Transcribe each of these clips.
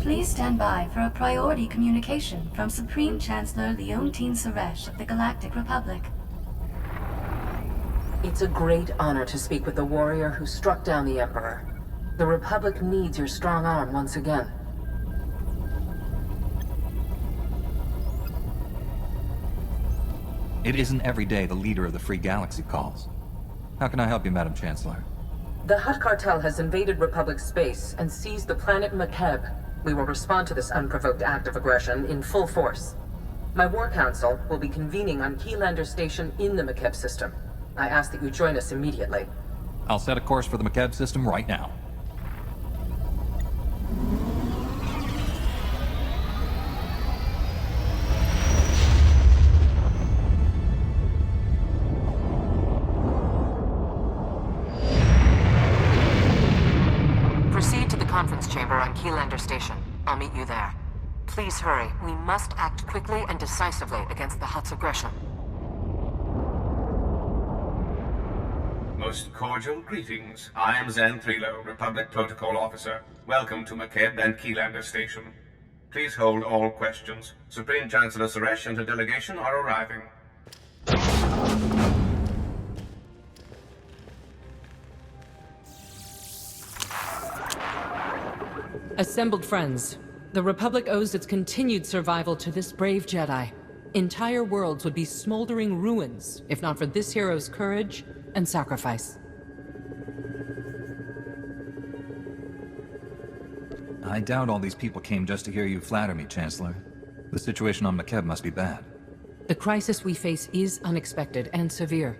Please stand by for a priority communication from Supreme Chancellor Leontine Suresh of the Galactic Republic. It's a great honor to speak with the warrior who struck down the Emperor. The Republic needs your strong arm once again. It isn't every day the leader of the Free Galaxy calls. How can I help you, Madam Chancellor? The Hutt Cartel has invaded Republic space and seized the planet Makeb. We will respond to this unprovoked act of aggression in full force. My War Council will be convening on Keylander Station in the Makeb system. I ask that you join us immediately. I'll set a course for the Makeb system right now. Proceed to the conference chamber on Keylander Station. I'll meet you there. Please hurry. We must act quickly and decisively against the Hutt's aggression. Most cordial greetings. I am Xanthrilo, Republic Protocol Officer. Welcome to Makeb and Keylander Station. Please hold all questions. Supreme Chancellor Suresh and her delegation are arriving. Assembled friends, the Republic owes its continued survival to this brave Jedi. Entire worlds would be smoldering ruins, if not for this hero's courage and sacrifice. I doubt all these people came just to hear you flatter me, Chancellor. The situation on Makeb must be bad. The crisis we face is unexpected and severe.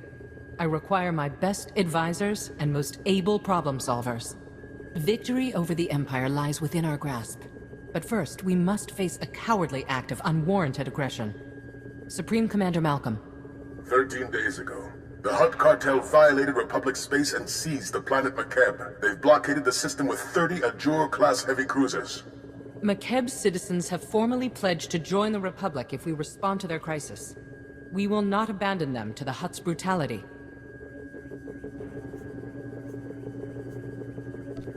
I require my best advisors and most able problem solvers. Victory over the Empire lies within our grasp. But first, we must face a cowardly act of unwarranted aggression. Supreme Commander Malcolm. 13 days ago, the Hutt Cartel violated Republic space and seized the planet Makeb. They've blockaded the system with 30 Ajur-class heavy cruisers. Makeb's citizens have formally pledged to join the Republic if we respond to their crisis. We will not abandon them to the Hutt's brutality.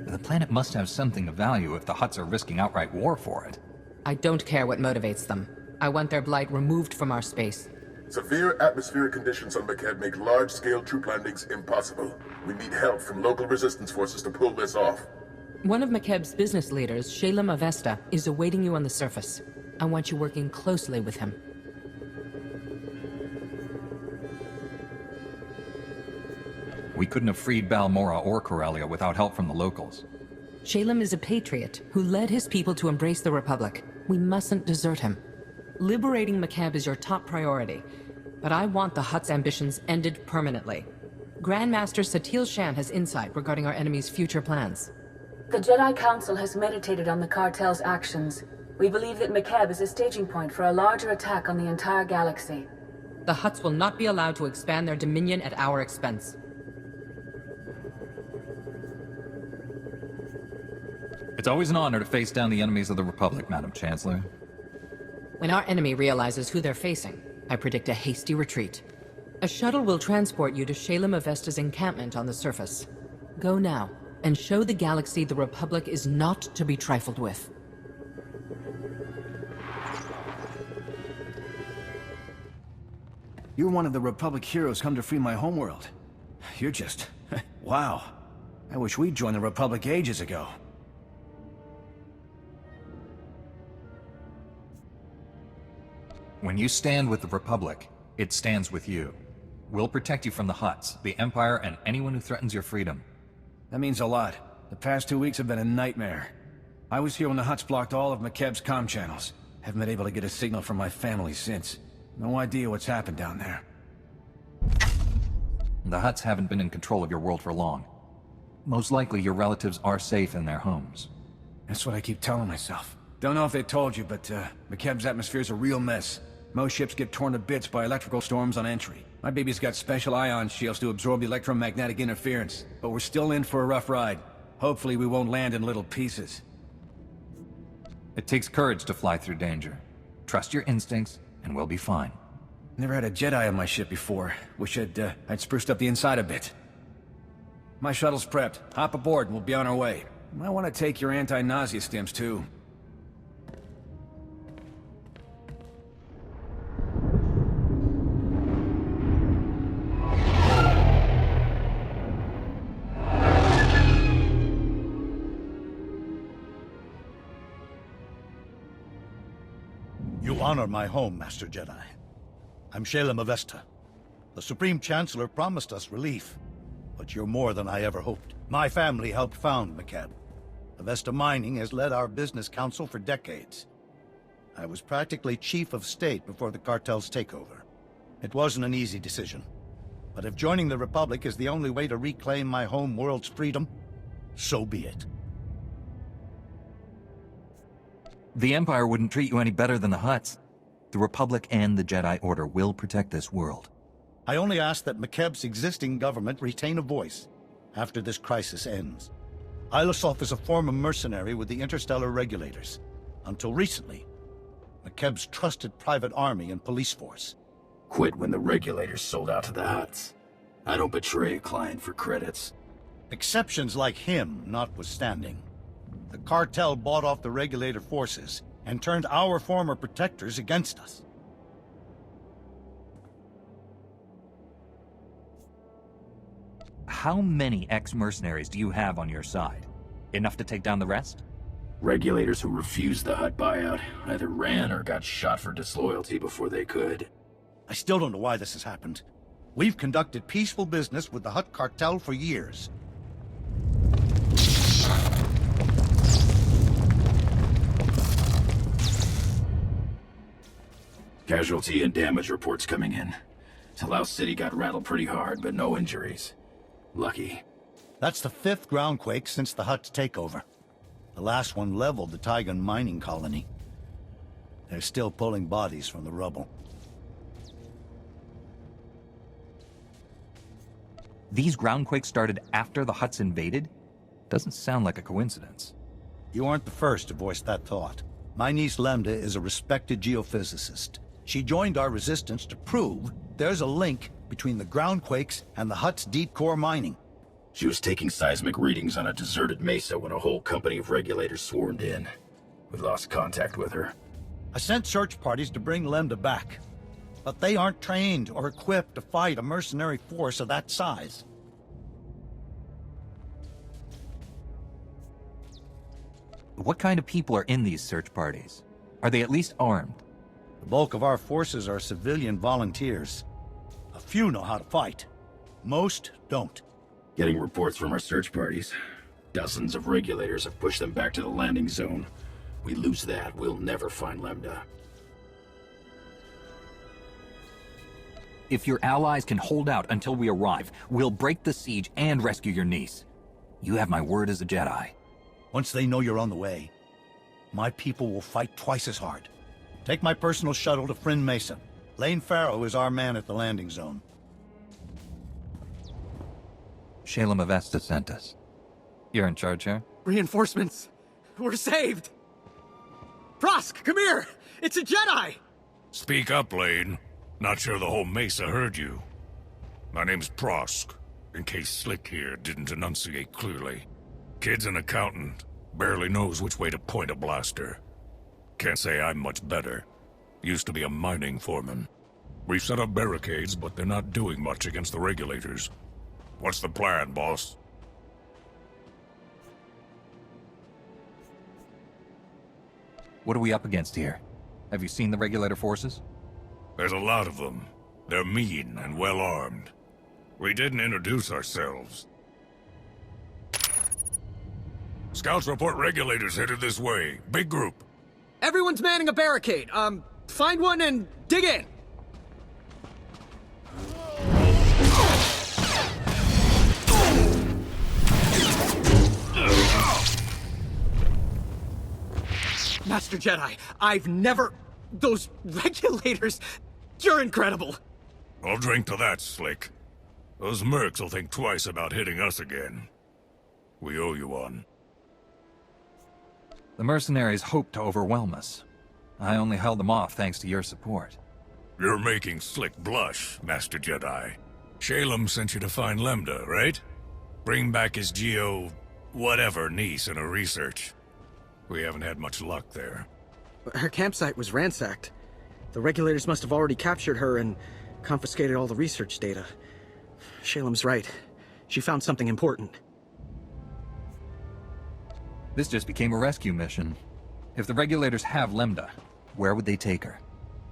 The planet must have something of value if the Hutts are risking outright war for it. I don't care what motivates them. I want their blight removed from our space. Severe atmospheric conditions on Makeb make large-scale troop landings impossible. We need help from local resistance forces to pull this off. One of Makeb's business leaders, Shalem Avesta, is awaiting you on the surface. I want you working closely with him. We couldn't have freed Balmora or Corellia without help from the locals. Shalem is a patriot who led his people to embrace the Republic. We mustn't desert him. Liberating Makeb is your top priority, but I want the Hutt's ambitions ended permanently. Grandmaster Satil Shan has insight regarding our enemy's future plans. The Jedi Council has meditated on the cartel's actions. We believe that Makeb is a staging point for a larger attack on the entire galaxy. The Hutts will not be allowed to expand their dominion at our expense. It's always an honor to face down the enemies of the Republic, Madam Chancellor. When our enemy realizes who they're facing, I predict a hasty retreat. A shuttle will transport you to Shalem Avesta's encampment on the surface. Go now, and show the galaxy the Republic is not to be trifled with. You're one of the Republic heroes come to free my homeworld. You're just... wow. I wish we'd joined the Republic ages ago. When you stand with the Republic, it stands with you. We'll protect you from the Hutts, the Empire, and anyone who threatens your freedom. That means a lot. The past 2 weeks have been a nightmare. I was here when the Hutts blocked all of Makeb's comm channels. Haven't been able to get a signal from my family since. No idea what's happened down there. The Hutts haven't been in control of your world for long. Most likely your relatives are safe in their homes. That's what I keep telling myself. Don't know if they told you, but Makeb's atmosphere's a real mess. Most ships get torn to bits by electrical storms on entry. My baby's got special ion shields to absorb the electromagnetic interference, but we're still in for a rough ride. Hopefully we won't land in little pieces. It takes courage to fly through danger. Trust your instincts, and we'll be fine. Never had a Jedi on my ship before. Wish I'd spruced up the inside a bit. My shuttle's prepped. Hop aboard and we'll be on our way. Might want to take your anti-nausea stims too. You honor my home, Master Jedi. I'm Shalem Avesta. The Supreme Chancellor promised us relief, but you're more than I ever hoped. My family helped found McCab. Avesta Mining has led our business council for decades. I was practically chief of state before the cartel's takeover. It wasn't an easy decision, but if joining the Republic is the only way to reclaim my home world's freedom, so be it. The Empire wouldn't treat you any better than the Hutts. The Republic and the Jedi Order will protect this world. I only ask that McCab's existing government retain a voice after this crisis ends. Ilusov is a former mercenary with the interstellar regulators. Until recently, McCab's trusted private army and police force. Quit when the regulators sold out to the Hutts. I don't betray a client for credits. Exceptions like him notwithstanding, the cartel bought off the regulator forces and turned our former protectors against us. How many ex-mercenaries do you have on your side? Enough to take down the rest? Regulators who refused the Hutt buyout either ran or got shot for disloyalty before they could. I still don't know why this has happened. We've conducted peaceful business with the Hutt Cartel for years. Casualty and damage reports coming in. Talau City got rattled pretty hard, but no injuries. Lucky. That's the 5th groundquake since the Hutt's takeover. The last one leveled the Tygan mining colony. They're still pulling bodies from the rubble. These groundquakes started after the Hutts invaded? Doesn't sound like a coincidence. You aren't the first to voice that thought. My niece Lemda is a respected geophysicist. She joined our resistance to prove there's a link between the groundquakes and the Hutt's deep core mining. She was taking seismic readings on a deserted mesa when a whole company of regulators swarmed in. We lost contact with her. I sent search parties to bring Lemda back, but they aren't trained or equipped to fight a mercenary force of that size. What kind of people are in these search parties? Are they at least armed? The bulk of our forces are civilian volunteers. A few know how to fight. Most don't. Getting reports from our search parties. Dozens of regulators have pushed them back to the landing zone. We lose that, we'll never find Lemda. If your allies can hold out until we arrive, we'll break the siege and rescue your niece. You have my word as a Jedi. Once they know you're on the way, my people will fight twice as hard. Take my personal shuttle to Friend Mesa. Lane Farrow is our man at the landing zone. Shalem Avesta sent us. You're in charge here? Reinforcements! We're saved! Prosk, come here! It's a Jedi! Speak up, Lane. Not sure the whole Mesa heard you. My name's Prosk, in case Slick here didn't enunciate clearly. Kid's an accountant, barely knows which way to point a blaster. Can't say I'm much better. Used to be a mining foreman. We've set up barricades, but they're not doing much against the regulators. What's the plan, boss? What are we up against here? Have you seen the regulator forces? There's a lot of them. They're mean and well-armed. We didn't introduce ourselves. Scouts report regulators headed this way. Big group. Everyone's manning a barricade. Find one and dig in! Master Jedi, I've never... Those regulators... You're incredible! I'll drink to that, Slick. Those mercs will think twice about hitting us again. We owe you one. The mercenaries hoped to overwhelm us. I only held them off thanks to your support. You're making Slick blush, Master Jedi. Shalem sent you to find Lemda, right? Bring back his whatever niece in her research. We haven't had much luck there. Her campsite was ransacked. The regulators must have already captured her and confiscated all the research data. Shalem's right. She found something important. This just became a rescue mission. If the regulators have Lemda, Where would they take her?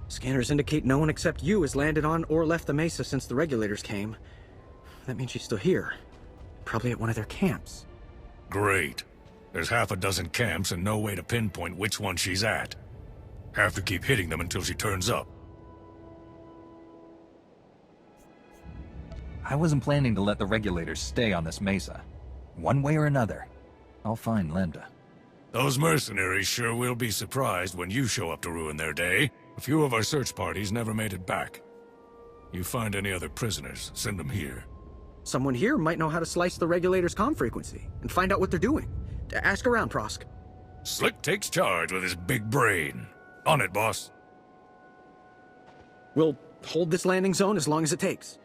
Scanners indicate no one except you has landed on or left the mesa since the regulators came. That means she's still here. Probably at one of their camps. Great. There's half a dozen camps and no way to pinpoint which one she's at. Have to keep hitting them until she turns up. I wasn't planning to let the regulators stay on this mesa. One way or another, I'll find Lambda. Those mercenaries sure will be surprised when you show up to ruin their day. A few of our search parties never made it back. You find any other prisoners, send them here. Someone here might know how to slice the regulators' comm frequency and find out what they're doing. Ask around, Prosk. Slick takes charge with his big brain. On it, boss. We'll hold this landing zone as long as it takes.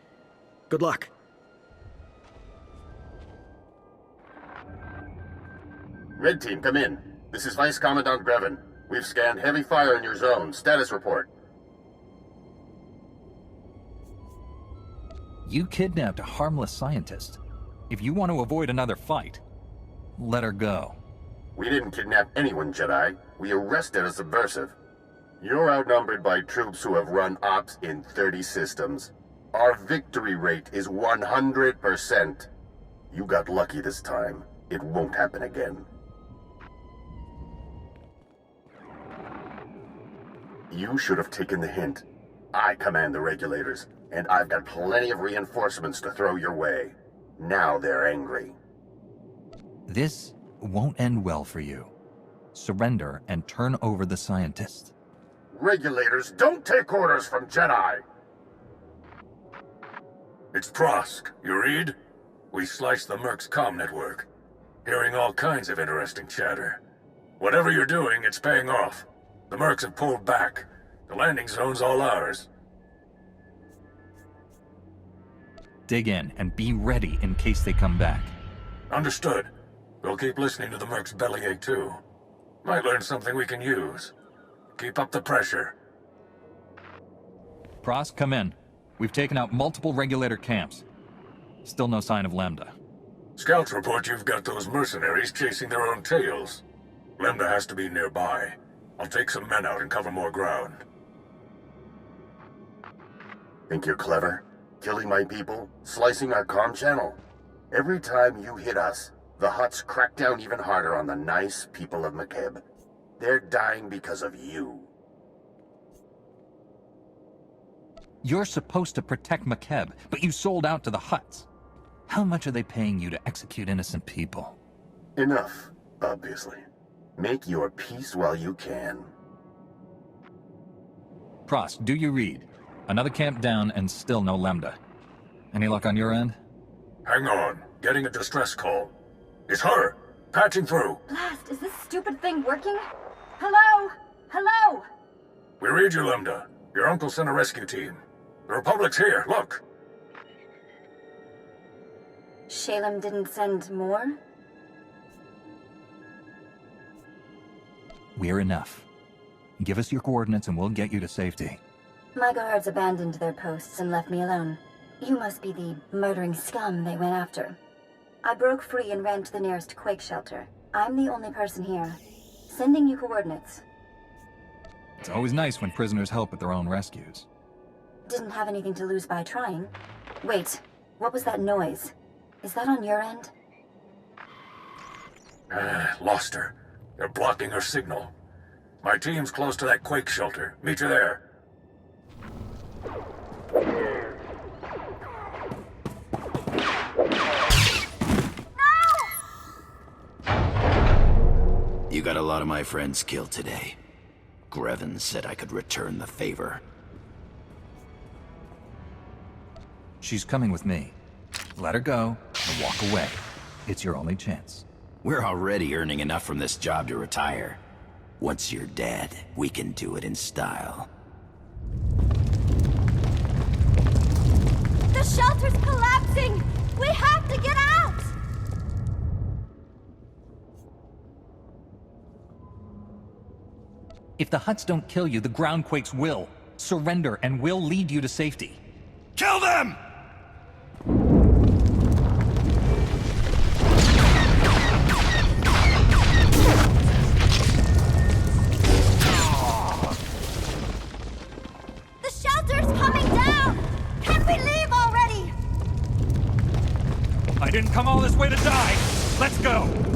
Good luck. Red Team, come in. This is Vice Commandant Grevin. We've scanned heavy fire in your zone. Status report. You kidnapped a harmless scientist. If you want to avoid another fight, let her go. We didn't kidnap anyone, Jedi. We arrested a subversive. You're outnumbered by troops who have run ops in 30 systems. Our victory rate is 100%. You got lucky this time. It won't happen again. You should have taken the hint. I command the regulators, and I've got plenty of reinforcements to throw your way. Now they're angry. This won't end well for you. Surrender and turn over the scientist. Regulators don't take orders from Jedi! It's Prosk. You read? We sliced the Merc's comm network. Hearing all kinds of interesting chatter. Whatever you're doing, it's paying off. The Mercs have pulled back. The landing zone's all ours. Dig in and be ready in case they come back. Understood. We'll keep listening to the Merc's bellyache too. Might learn something we can use. Keep up the pressure. Prosk, come in. We've taken out multiple regulator camps. Still no sign of Lambda. Scouts report you've got those mercenaries chasing their own tails. Lambda has to be nearby. I'll take some men out and cover more ground. Think you're clever? Killing my people? Slicing our comm channel? Every time you hit us, the Hutts crack down even harder on the nice people of McKeb. They're dying because of you. You're supposed to protect McKeb, but you sold out to the Hutts. How much are they paying you to execute innocent people? Enough, obviously. Make your peace while you can. Prosk, do you read? Another camp down and still no Lambda. Any luck on your end? Hang on. Getting a distress call. It's her! Patching through. Blast, is this stupid thing working? Hello? Hello? We read you, Lambda. Your uncle sent a rescue team. The Republic's here, look! Shalem didn't send more? We're enough. Give us your coordinates and we'll get you to safety. My guards abandoned their posts and left me alone. You must be the murdering scum they went after. I broke free and ran to the nearest quake shelter. I'm the only person here. Sending you coordinates. It's always nice when prisoners help with their own rescues. Didn't have anything to lose by trying. Wait, what was that noise? Is that on your end? Lost her. They're blocking her signal. My team's close to that quake shelter. Meet you there. You got a lot of my friends killed today. Grevin said I could return the favor. She's coming with me. Let her go and walk away. It's your only chance. We're already earning enough from this job to retire. Once you're dead, we can do it in style. The shelter's collapsing! We have to get out! If the Hutts don't kill you, the groundquakes will. Surrender and we'll lead you to safety. Kill them! go.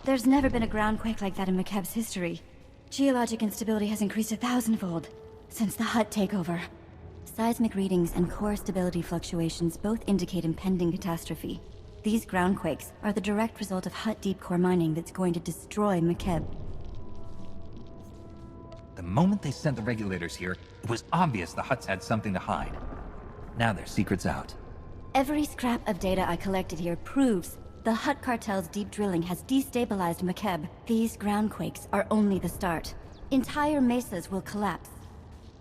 There's never been a groundquake like that in McKeb's history. Geologic instability has increased 1,000-fold since the Hutt takeover. Seismic readings and core stability fluctuations both indicate impending catastrophe. These groundquakes are the direct result of Hutt deep core mining that's going to destroy McKeb. The moment they sent the regulators here, it was obvious the Hutts had something to hide. Now their secret's out. Every scrap of data I collected here proves the Hutt Cartel's deep drilling has destabilized McKeb. These groundquakes are only the start. Entire mesas will collapse.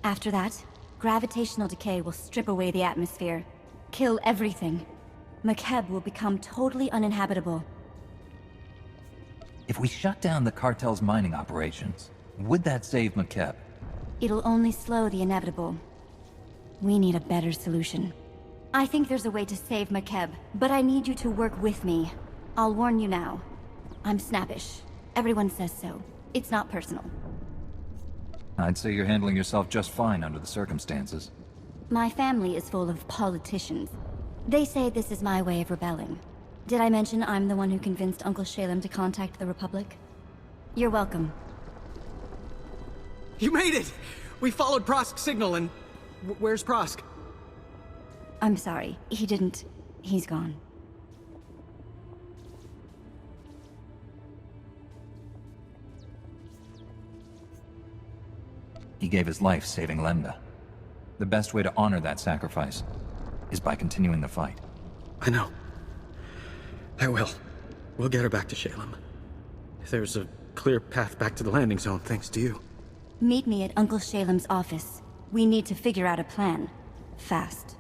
After that, gravitational decay will strip away the atmosphere, kill everything. McKeb will become totally uninhabitable. If we shut down the cartel's mining operations, would that save McKeb? It'll only slow the inevitable. We need a better solution. I think there's a way to save McKeb, but I need you to work with me. I'll warn you now. I'm snappish. Everyone says so. It's not personal. I'd say you're handling yourself just fine under the circumstances. My family is full of politicians. They say this is my way of rebelling. Did I mention I'm the one who convinced Uncle Shalem to contact the Republic? You're welcome. You made it! We followed Prosk's signal and... where's Prosk? I'm sorry. He didn't. He's gone. He gave his life saving Lambda. The best way to honor that sacrifice is by continuing the fight. I know. I will. We'll get her back to Shalem. There's a clear path back to the landing zone, thanks to you. Meet me at Uncle Shalem's office. We need to figure out a plan. Fast.